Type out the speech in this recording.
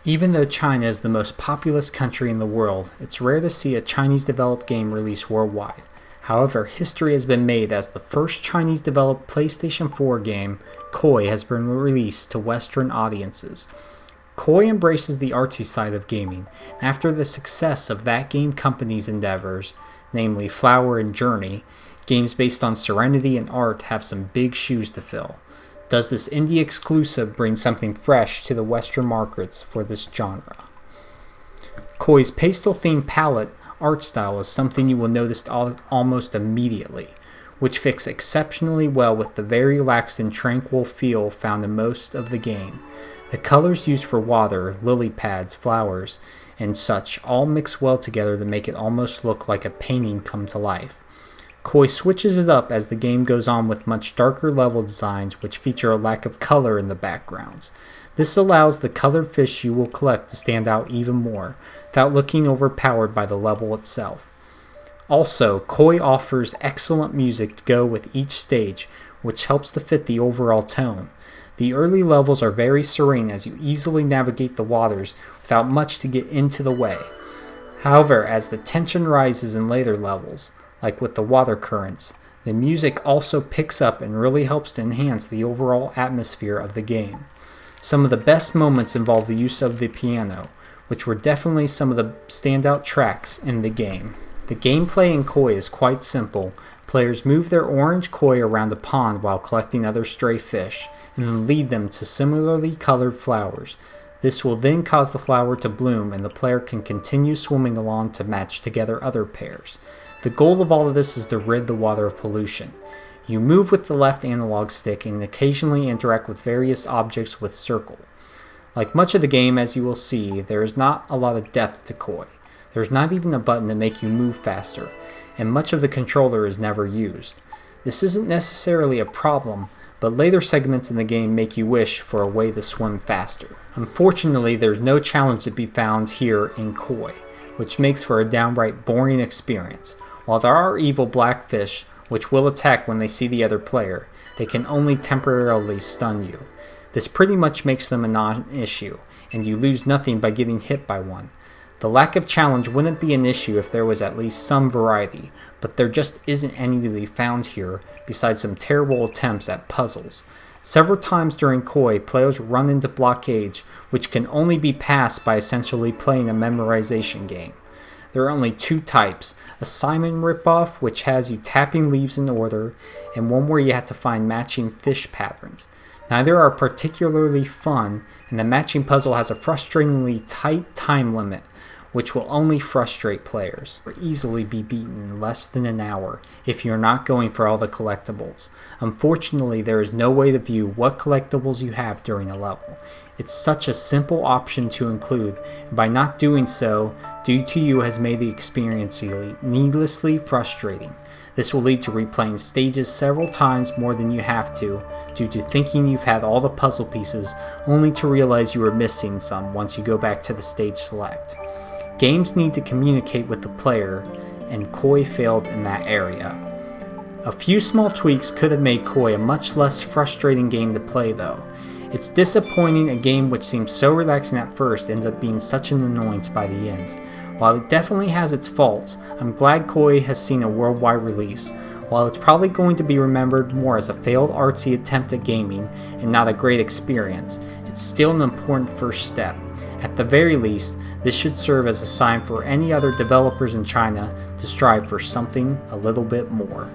Even though China is the most populous country in the world, it's rare to see a Chinese-developed game released worldwide. However, history has been made as the first Chinese-developed PlayStation 4 game, Koi, has been released to Western audiences. Koi embraces the artsy side of gaming. After the success of that game company's endeavors, namely Flower and Journey, games based on serenity and art have some big shoes to fill. Does this indie exclusive bring something fresh to the Western markets for this genre? Koi's pastel-themed palette art style is something you will notice almost immediately, which fits exceptionally well with the very relaxed and tranquil feel found in most of the game. The colors used for water, lily pads, flowers, and such all mix well together to make it almost look like a painting come to life. Koi switches it up as the game goes on with much darker level designs which feature a lack of color in the backgrounds. This allows the colored fish you will collect to stand out even more, without looking overpowered by the level itself. Also, Koi offers excellent music to go with each stage, which helps to fit the overall tone. The early levels are very serene as you easily navigate the waters without much to get into the way. However, as the tension rises in later levels, like with the water currents, the music also picks up and really helps to enhance the overall atmosphere of the game. Some of the best moments involve the use of the piano, which were definitely some of the standout tracks in the game. The gameplay in Koi is quite simple. Players move their orange koi around a pond while collecting other stray fish, and then lead them to similarly colored flowers. This will then cause the flower to bloom and the player can continue swimming along to match together other pairs. The goal of all of this is to rid the water of pollution. You move with the left analog stick and occasionally interact with various objects with circle. Like much of the game, as you will see, there is not a lot of depth to Koi. There is not even a button to make you move faster, and much of the controller is never used. This isn't necessarily a problem, but later segments in the game make you wish for a way to swim faster. Unfortunately, there's no challenge to be found here in Koi, which makes for a downright boring experience. While there are evil blackfish, which will attack when they see the other player, they can only temporarily stun you. This pretty much makes them a non-issue, and you lose nothing by getting hit by one. The lack of challenge wouldn't be an issue if there was at least some variety, but there just isn't any to be found here besides some terrible attempts at puzzles. Several times during Koi, players run into blockades, which can only be passed by essentially playing a memorization game. There are only two types, a Simon ripoff, which has you tapping leaves in order, and one where you have to find matching fish patterns. Neither are particularly fun, and the matching puzzle has a frustratingly tight time limit, which will only frustrate players, or easily be beaten in less than an hour if you're not going for all the collectibles. Unfortunately, there is no way to view what collectibles you have during a level. It's such a simple option to include, and by not doing so, due to you has made the experience needlessly frustrating. This will lead to replaying stages several times more than you have to, due to thinking you've had all the puzzle pieces, only to realize you are missing some once you go back to the stage select. Games need to communicate with the player, and Koi failed in that area. A few small tweaks could have made Koi a much less frustrating game to play though. It's disappointing a game which seems so relaxing at first ends up being such an annoyance by the end. While it definitely has its faults, I'm glad Koi has seen a worldwide release. While it's probably going to be remembered more as a failed artsy attempt at gaming and not a great experience, it's still an important first step. At the very least, this should serve as a sign for any other developers in China to strive for something a little bit more.